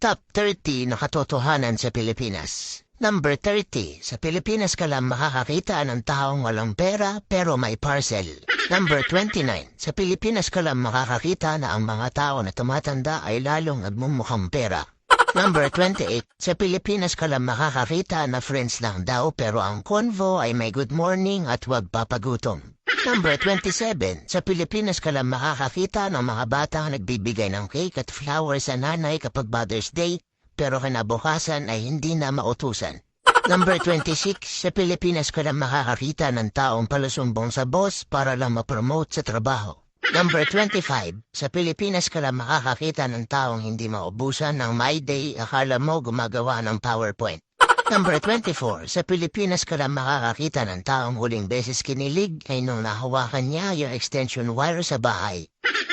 Top 30 na katotohanan sa Pilipinas. Number 30. Sa Pilipinas ka lang makakakita ng taong walang pera pero may parcel. Number 29. Sa Pilipinas ka lang makakakita na ang mga tao na tumatanda ay lalong nagmumukhang pera. Number 28. Sa Pilipinas ka lang makakakita na friends lang daw pero ang convo ay may good morning at huwag papagutom. Number 27. Sa Pilipinas ka lang makakakita ng mga batang nagbibigay ng cake at flowers sa nanay kapag Mother's Day, pero kinabukasan ay hindi na mautusan. Number 26. Sa Pilipinas ka lang makakakita ng taong palusumbong sa boss para lang ma-promote sa trabaho. Number 25. Sa Pilipinas ka lang makakakita ng taong hindi maubusan ng My Day, akala mo gumagawa ng PowerPoint. Number 24. Sa Pilipinas ka lang makakakita ng taong huling beses kinilig ay nung nahawakan niya yung extension wire sa bahay.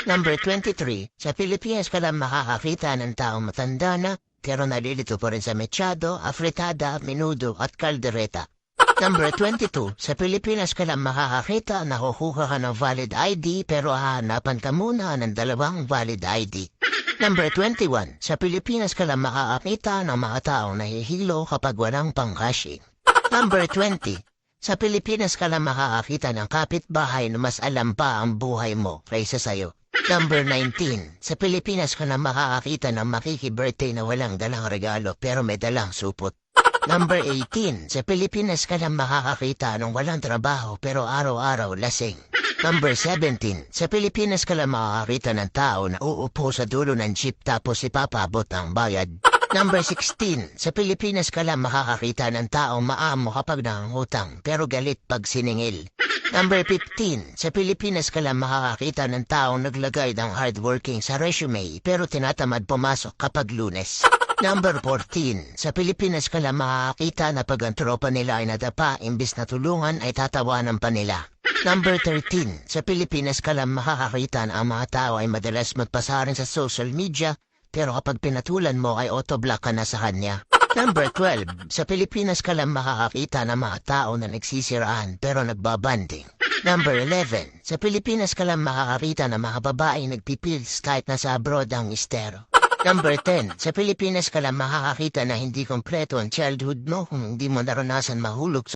Number 23. Sa Pilipinas ka lang makakakita ng taong matanda na pero nalilito pa rin sa mechado, afritada, menudo at kaldereta. Number 22. Sa Pilipinas ka lang makakakita na kukuha ka ng valid ID pero hahanapan ka muna ng dalawang valid ID. Number 21. Sa Pilipinas ka lang makakakita ng mga taong nahihilo kapag walang pang-cashing. Number 20. Sa Pilipinas ka lang makakakita ng kapitbahay na mas alam pa ang buhay mo kaysa sayo. Number 19. Sa Pilipinas ka lang makakakita ng makiki-birthday na walang dalang regalo pero may dalang supot. Number 18. Sa Pilipinas ka lang makakakita ng walang trabaho pero araw-araw lasing. Number 17. Sa Pilipinas ka lang makakakita ng tao na uupo sa dulo ng jeep tapos ipapabot ang bayad. Number 16. Sa Pilipinas ka lang makakakita ng taong maamo kapag nangungutang pero galit pag siningil. Number 15. Sa Pilipinas ka lang makakakita ng taong naglagay ng hardworking sa resume pero tinatamad pumasok kapag Lunes. Number 14. Sa Pilipinas ka lang makakakita na pag ang tropa nila ay nadapa imbis na tulungan ay tatawanan pa nila. Number 13. Sa Pilipinas ka lang makakakita na ang mga tao ay madalas magpasarin sa social media pero kapag pinatulan mo ay autoblock ka na sa kanya. Number 12. Sa Pilipinas ka lang makakakita ng mga tao na nagsisiraan pero nagbabanding. Number 11. Sa Pilipinas ka lang makakakita ng mga babae nagpipils kahit nasa abroad ang estero. Number 10. Sa Pilipinas ka lang makakakita na hindi kompleto ang childhood mo kung hindi mo naranasan mahulog